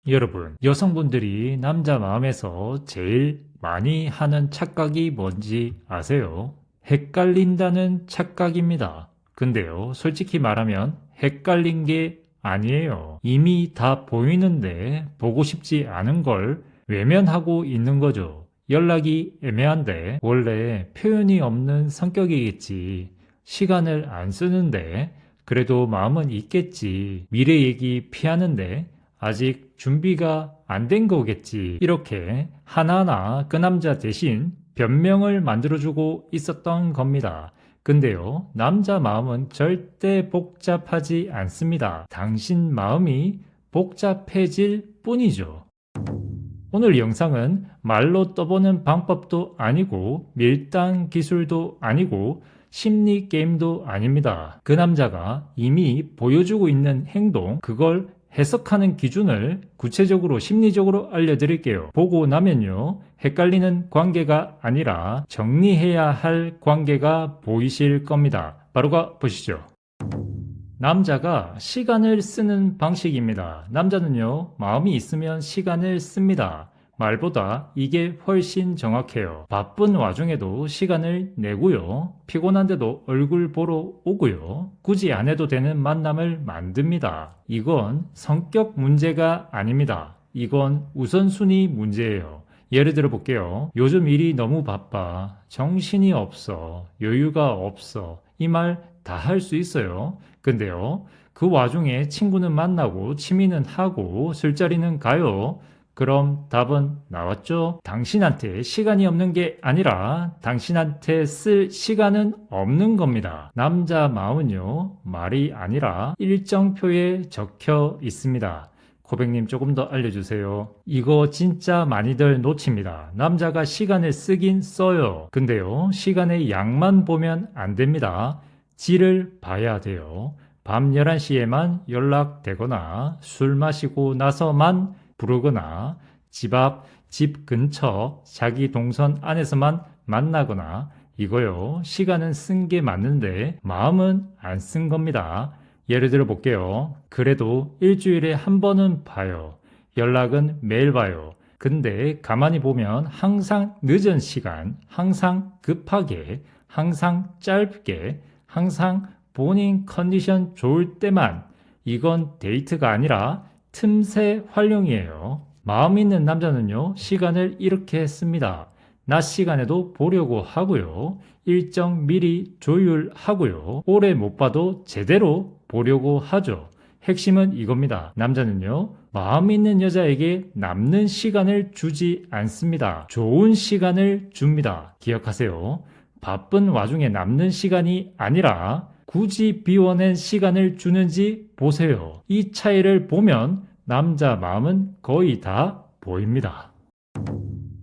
여러분, 여성분들이 남자 마음에서 제일 많이 하는 착각이 뭔지 아세요? 헷갈린다는 착각입니다. 근데요, 솔직히 말하면 헷갈린 게 아니에요. 이미 다 보이는데 보고 싶지 않은 걸 외면하고 있는 거죠. 연락이 애매한데 원래 표현이 없는 성격이겠지. 시간을 안 쓰는데 그래도 마음은 있겠지. 미래 얘기 피하는데 아직 준비가 안 된 거겠지. 이렇게 하나하나 그 남자 대신 변명을 만들어주고 있었던 겁니다. 근데요, 남자 마음은 절대 복잡하지 않습니다. 당신 마음이 복잡해질 뿐이죠. 오늘 영상은 말로 떠보는 방법도 아니고 밀당 기술도 아니고 심리 게임도 아닙니다. 그 남자가 이미 보여주고 있는 행동, 그걸 해석하는 기준을 구체적으로 심리적으로 알려드릴게요. 보고 나면요, 헷갈리는 관계가 아니라 정리해야 할 관계가 보이실 겁니다. 바로 가 보시죠. 남자가 시간을 쓰는 방식입니다. 남자는요, 마음이 있으면 시간을 씁니다. 말보다 이게 훨씬 정확해요. 바쁜 와중에도 시간을 내고요. 피곤한데도 얼굴 보러 오고요. 굳이 안 해도 되는 만남을 만듭니다. 이건 성격 문제가 아닙니다. 이건 우선순위 문제예요. 예를 들어 볼게요. 요즘 일이 너무 바빠. 정신이 없어. 여유가 없어. 이 말 다 할 수 있어요. 근데요, 그 와중에 친구는 만나고 취미는 하고 술자리는 가요. 그럼 답은 나왔죠? 당신한테 시간이 없는 게 아니라 당신한테 쓸 시간은 없는 겁니다. 남자 마음은요, 말이 아니라 일정표에 적혀 있습니다. 고백님 조금 더 알려주세요. 이거 진짜 많이들 놓칩니다. 남자가 시간을 쓰긴 써요. 근데요, 시간의 양만 보면 안 됩니다. 질을 봐야 돼요. 밤 11시에만 연락되거나 술 마시고 나서만 부르거나 집 앞, 집 근처, 자기 동선 안에서만 만나거나 이거요. 시간은 쓴 게 맞는데 마음은 안 쓴 겁니다. 예를 들어 볼게요. 그래도 일주일에 한 번은 봐요. 연락은 매일 봐요. 근데 가만히 보면 항상 늦은 시간, 항상 급하게, 항상 짧게, 항상 본인 컨디션 좋을 때만 이건 데이트가 아니라 틈새 활용이에요. 마음 있는 남자는요, 시간을 이렇게 씁니다. 낮 시간에도 보려고 하고요. 일정 미리 조율하고요. 오래 못 봐도 제대로 보려고 하죠. 핵심은 이겁니다. 남자는요, 마음 있는 여자에게 남는 시간을 주지 않습니다. 좋은 시간을 줍니다. 기억하세요. 바쁜 와중에 남는 시간이 아니라 굳이 비워낸 시간을 주는지 보세요. 이 차이를 보면 남자 마음은 거의 다 보입니다.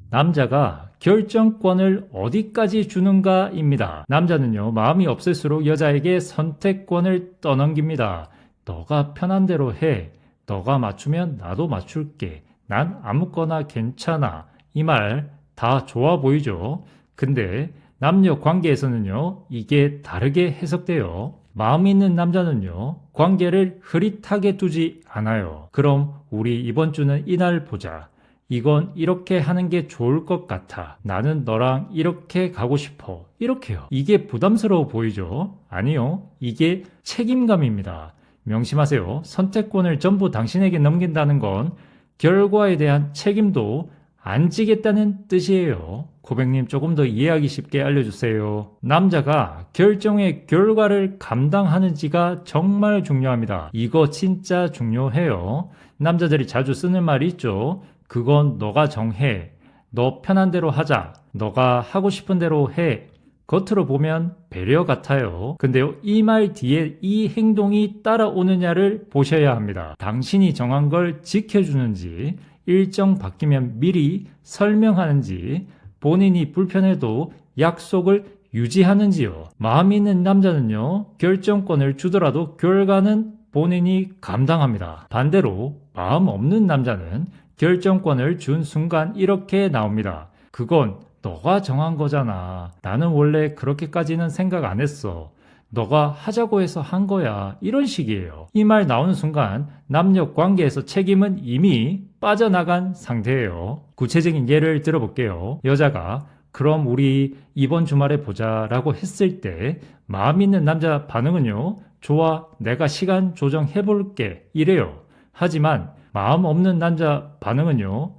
남자가 결정권을 어디까지 주는가입니다. 남자는요, 마음이 없을수록 여자에게 선택권을 떠넘깁니다. 너가 편한 대로 해. 너가 맞추면 나도 맞출게. 난 아무거나 괜찮아. 이 말 다 좋아 보이죠? 근데 남녀 관계에서는요, 이게 다르게 해석돼요. 마음 있는 남자는요, 관계를 흐릿하게 두지 않아요. 그럼 우리 이번 주는 이날 보자. 이건 이렇게 하는 게 좋을 것 같아. 나는 너랑 이렇게 가고 싶어. 이렇게요. 이게 부담스러워 보이죠? 아니요. 이게 책임감입니다. 명심하세요. 선택권을 전부 당신에게 넘긴다는 건 결과에 대한 책임도 안 지겠다는 뜻이에요. 고백님 조금 더 이해하기 쉽게 알려주세요. 남자가 결정의 결과를 감당하는지가 정말 중요합니다. 이거 진짜 중요해요. 남자들이 자주 쓰는 말이 있죠. 그건 너가 정해. 너 편한 대로 하자. 너가 하고 싶은 대로 해. 겉으로 보면 배려 같아요. 근데요, 이 말 뒤에 이 행동이 따라오느냐를 보셔야 합니다. 당신이 정한 걸 지켜주는지, 일정 바뀌면 미리 설명하는지, 본인이 불편해도 약속을 유지하는지요. 마음 있는 남자는요, 결정권을 주더라도 결과는 본인이 감당합니다. 반대로 마음 없는 남자는 결정권을 준 순간 이렇게 나옵니다. 그건 너가 정한 거잖아. 나는 원래 그렇게까지는 생각 안 했어. 너가 하자고 해서 한 거야. 이런 식이에요. 이 말 나오는 순간 남녀 관계에서 책임은 이미 빠져나간 상태예요. 구체적인 예를 들어볼게요. 여자가 그럼 우리 이번 주말에 보자 라고 했을 때 마음 있는 남자 반응은요. 좋아, 내가 시간 조정해볼게 이래요. 하지만 마음 없는 남자 반응은요.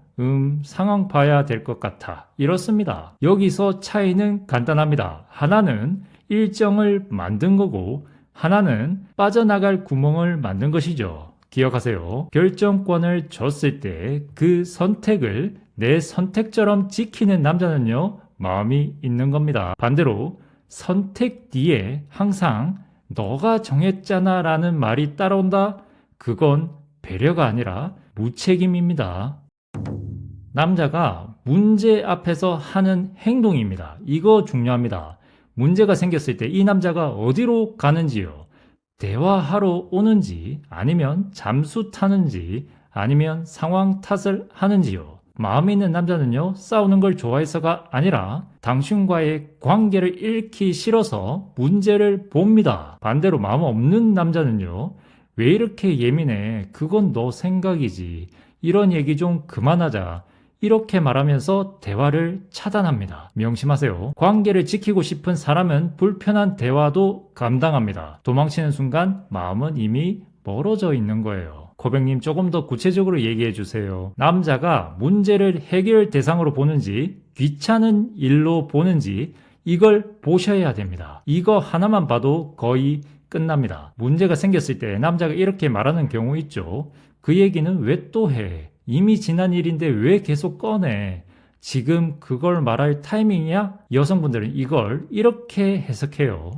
상황 봐야 될 것 같아 이렇습니다. 여기서 차이는 간단합니다. 하나는 일정을 만든 거고 하나는 빠져나갈 구멍을 만든 것이죠. 기억하세요. 결정권을 줬을 때 그 선택을 내 선택처럼 지키는 남자는요. 마음이 있는 겁니다. 반대로 선택 뒤에 항상 너가 정했잖아 라는 말이 따라온다? 그건 배려가 아니라 무책임입니다. 남자가 문제 앞에서 하는 행동입니다. 이거 중요합니다. 문제가 생겼을 때 이 남자가 어디로 가는지요? 대화하러 오는지 아니면 잠수 타는지 아니면 상황 탓을 하는지요? 마음 있는 남자는요 싸우는 걸 좋아해서가 아니라 당신과의 관계를 잃기 싫어서 문제를 봅니다. 반대로 마음 없는 남자는요 왜 이렇게 예민해? 그건 너 생각이지. 이런 얘기 좀 그만하자. 이렇게 말하면서 대화를 차단합니다. 명심하세요. 관계를 지키고 싶은 사람은 불편한 대화도 감당합니다. 도망치는 순간 마음은 이미 멀어져 있는 거예요. 고백님 조금 더 구체적으로 얘기해 주세요. 남자가 문제를 해결 대상으로 보는지 귀찮은 일로 보는지 이걸 보셔야 됩니다. 이거 하나만 봐도 거의 끝납니다. 문제가 생겼을 때 남자가 이렇게 말하는 경우 있죠. 그 얘기는 왜 또 해? 이미 지난 일인데 왜 계속 꺼내? 지금 그걸 말할 타이밍이야? 여성분들은 이걸 이렇게 해석해요.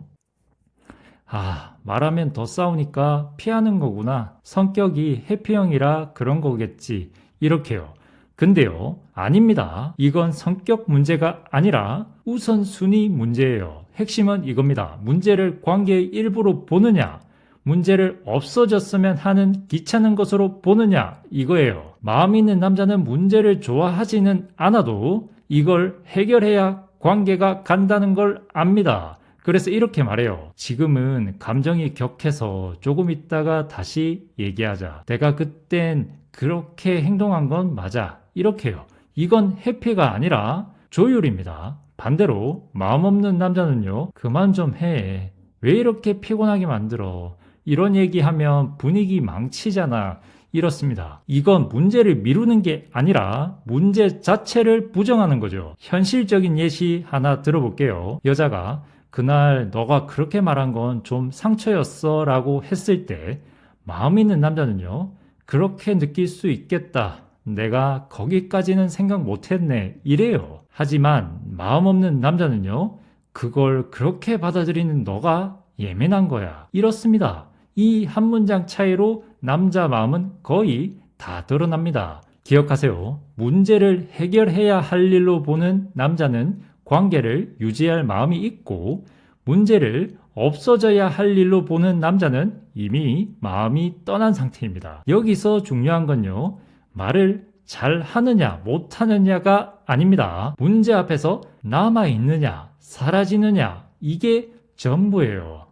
말하면 더 싸우니까 피하는 거구나. 성격이 해피형이라 그런 거겠지. 이렇게요. 근데요, 아닙니다. 이건 성격 문제가 아니라 우선순위 문제예요. 핵심은 이겁니다. 문제를 관계의 일부로 보느냐, 문제를 없어졌으면 하는 귀찮은 것으로 보느냐, 이거예요. 마음 있는 남자는 문제를 좋아하지는 않아도 이걸 해결해야 관계가 간다는 걸 압니다. 그래서 이렇게 말해요. 지금은 감정이 격해서 조금 있다가 다시 얘기하자. 내가 그땐 그렇게 행동한 건 맞아. 이렇게요. 이건 해피가 아니라 조율입니다. 반대로 마음 없는 남자는요. 그만 좀 해. 왜 이렇게 피곤하게 만들어. 이런 얘기하면 분위기 망치잖아. 이렇습니다. 이건 문제를 미루는 게 아니라 문제 자체를 부정하는 거죠. 현실적인 예시 하나 들어볼게요. 여자가 그날 너가 그렇게 말한 건 좀 상처였어 라고 했을 때 마음 있는 남자는요. 그렇게 느낄 수 있겠다. 내가 거기까지는 생각 못했네. 이래요. 하지만 마음 없는 남자는요. 그걸 그렇게 받아들이는 너가 예민한 거야. 이렇습니다. 이 한 문장 차이로 남자 마음은 거의 다 드러납니다. 기억하세요. 문제를 해결해야 할 일로 보는 남자는 관계를 유지할 마음이 있고 문제를 없어져야 할 일로 보는 남자는 이미 마음이 떠난 상태입니다. 여기서 중요한 건요. 말을 잘 하느냐 못 하느냐가 아닙니다. 문제 앞에서 남아있느냐 사라지느냐 이게 전부예요.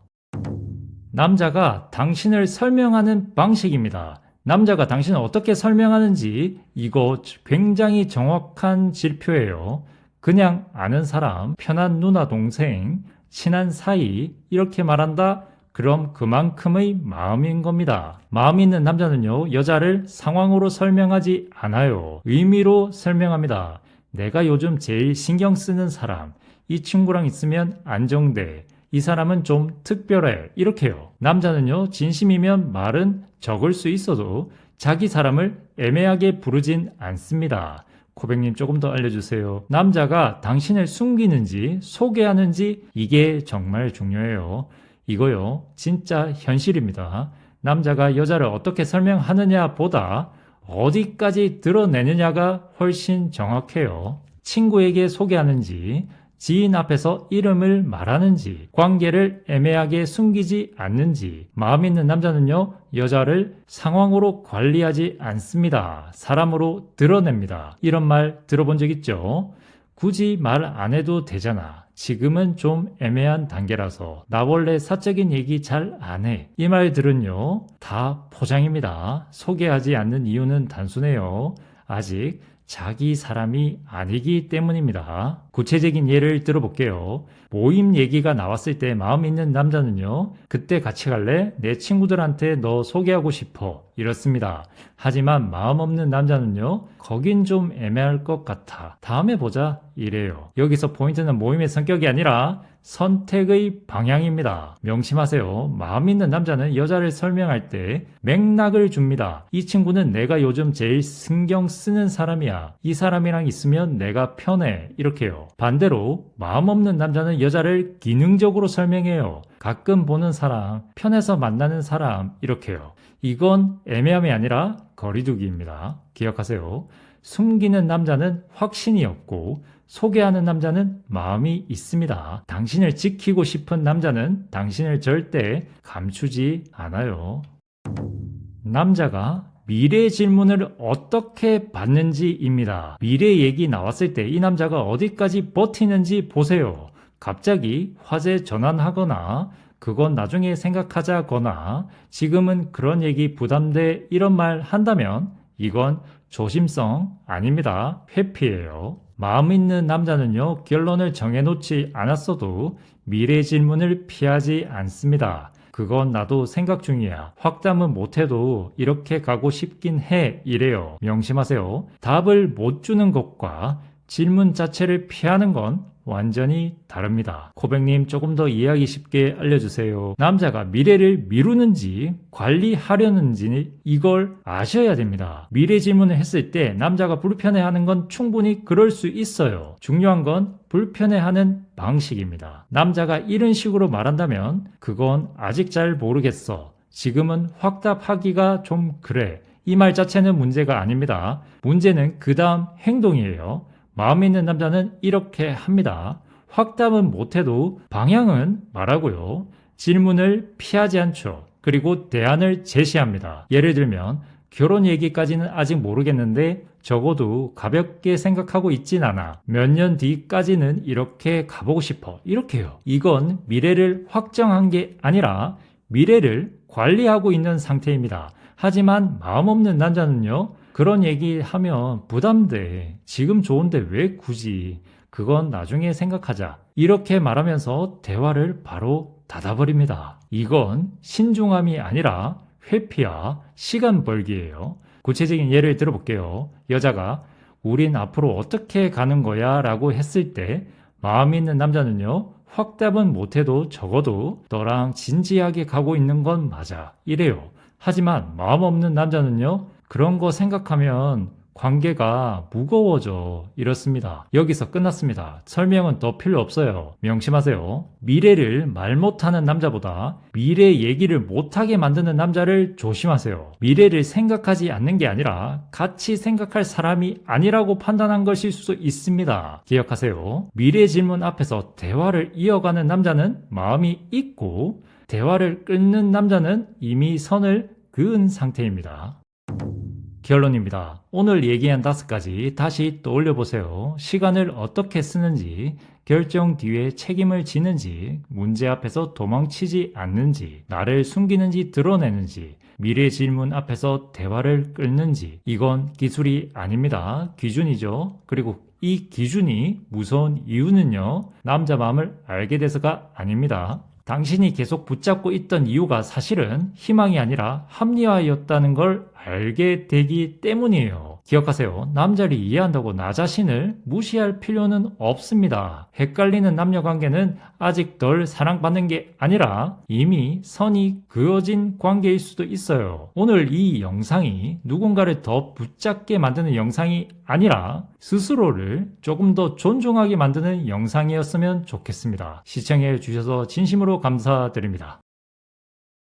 남자가 당신을 설명하는 방식입니다. 남자가 당신을 어떻게 설명하는지 이거 굉장히 정확한 지표예요. 그냥 아는 사람, 편한 누나 동생, 친한 사이 이렇게 말한다? 그럼 그만큼의 마음인 겁니다. 마음 있는 남자는요. 여자를 상황으로 설명하지 않아요. 의미로 설명합니다. 내가 요즘 제일 신경 쓰는 사람, 이 친구랑 있으면 안정돼. 이 사람은 좀 특별해. 이렇게요. 남자는요. 진심이면 말은 적을 수 있어도 자기 사람을 애매하게 부르진 않습니다. 고백님 조금 더 알려주세요. 남자가 당신을 숨기는지 소개하는지 이게 정말 중요해요. 이거요. 진짜 현실입니다. 남자가 여자를 어떻게 설명하느냐 보다 어디까지 드러내느냐가 훨씬 정확해요. 친구에게 소개하는지 지인 앞에서 이름을 말하는지 관계를 애매하게 숨기지 않는지 마음 있는 남자는요 여자를 상황으로 관리하지 않습니다. 사람으로 드러냅니다. 이런 말 들어본 적 있죠? 굳이 말 안 해도 되잖아. 지금은 좀 애매한 단계라서 나 원래 사적인 얘기 잘 안 해. 이 말들은요, 다 포장입니다. 소개하지 않는 이유는 단순해요. 아직 자기 사람이 아니기 때문입니다. 구체적인 예를 들어볼게요. 모임 얘기가 나왔을 때 마음 있는 남자는요, 그때 같이 갈래? 내 친구들한테 너 소개하고 싶어. 이렇습니다. 하지만 마음 없는 남자는요, 거긴 좀 애매할 것 같아. 다음에 보자. 이래요. 여기서 포인트는 모임의 성격이 아니라 선택의 방향입니다. 명심하세요. 마음 있는 남자는 여자를 설명할 때 맥락을 줍니다. 이 친구는 내가 요즘 제일 신경 쓰는 사람이야. 이 사람이랑 있으면 내가 편해. 이렇게요. 반대로 마음 없는 남자는 여자를 기능적으로 설명해요. 가끔 보는 사람, 편해서 만나는 사람, 이렇게요. 이건 애매함이 아니라 거리두기입니다. 기억하세요. 숨기는 남자는 확신이 없고 소개하는 남자는 마음이 있습니다. 당신을 지키고 싶은 남자는 당신을 절대 감추지 않아요. 남자가 미래 질문을 어떻게 받는지입니다. 미래 얘기 나왔을 때 이 남자가 어디까지 버티는지 보세요. 갑자기 화제 전환하거나 그건 나중에 생각하자거나 지금은 그런 얘기 부담돼 이런 말 한다면 이건 조심성 아닙니다. 회피예요. 마음 있는 남자는요, 결론을 정해놓지 않았어도 미래 질문을 피하지 않습니다. 그건 나도 생각 중이야. 확답은 못해도 이렇게 가고 싶긴 해. 이래요. 명심하세요. 답을 못 주는 것과 질문 자체를 피하는 건 완전히 다릅니다. 코백님 조금 더 이해하기 쉽게 알려주세요. 남자가 미래를 미루는지 관리하려는지 이걸 아셔야 됩니다. 미래 질문을 했을 때 남자가 불편해하는 건 충분히 그럴 수 있어요. 중요한 건 불편해하는 방식입니다. 남자가 이런 식으로 말한다면 그건 아직 잘 모르겠어. 지금은 확답하기가 좀 그래. 이 말 자체는 문제가 아닙니다. 문제는 그 다음 행동이에요. 마음 있는 남자는 이렇게 합니다. 확답은 못해도 방향은 말하고요. 질문을 피하지 않죠. 그리고 대안을 제시합니다. 예를 들면 결혼 얘기까지는 아직 모르겠는데 적어도 가볍게 생각하고 있진 않아. 몇 년 뒤까지는 이렇게 가보고 싶어. 이렇게요. 이건 미래를 확정한 게 아니라 미래를 관리하고 있는 상태입니다. 하지만 마음 없는 남자는요. 그런 얘기하면 부담돼. 지금 좋은데 왜 굳이? 그건 나중에 생각하자. 이렇게 말하면서 대화를 바로 닫아버립니다. 이건 신중함이 아니라 회피와 시간 벌기예요. 구체적인 예를 들어볼게요. 여자가 우린 앞으로 어떻게 가는 거야? 라고 했을 때 마음 있는 남자는요. 확답은 못해도 적어도 너랑 진지하게 가고 있는 건 맞아. 이래요. 하지만 마음 없는 남자는요. 그런 거 생각하면 관계가 무거워져. 이렇습니다. 여기서 끝났습니다. 설명은 더 필요 없어요. 명심하세요. 미래를 말 못하는 남자보다 미래 얘기를 못하게 만드는 남자를 조심하세요. 미래를 생각하지 않는 게 아니라 같이 생각할 사람이 아니라고 판단한 것일 수 있습니다. 기억하세요. 미래 질문 앞에서 대화를 이어가는 남자는 마음이 있고 대화를 끊는 남자는 이미 선을 그은 상태입니다. 결론입니다. 오늘 얘기한 5가지 다시 떠올려보세요. 시간을 어떻게 쓰는지, 결정 뒤에 책임을 지는지, 문제 앞에서 도망치지 않는지, 나를 숨기는지 드러내는지, 미래 질문 앞에서 대화를 끊는지, 이건 기술이 아닙니다. 기준이죠. 그리고 이 기준이 무서운 이유는요, 남자 마음을 알게 돼서가 아닙니다. 당신이 계속 붙잡고 있던 이유가 사실은 희망이 아니라 합리화였다는 걸 알게 되기 때문이에요. 기억하세요. 남자를 이해한다고 나 자신을 무시할 필요는 없습니다. 헷갈리는 남녀 관계는 아직 덜 사랑받는 게 아니라 이미 선이 그어진 관계일 수도 있어요. 오늘 이 영상이 누군가를 더 붙잡게 만드는 영상이 아니라 스스로를 조금 더 존중하게 만드는 영상이었으면 좋겠습니다. 시청해 주셔서 진심으로 감사드립니다.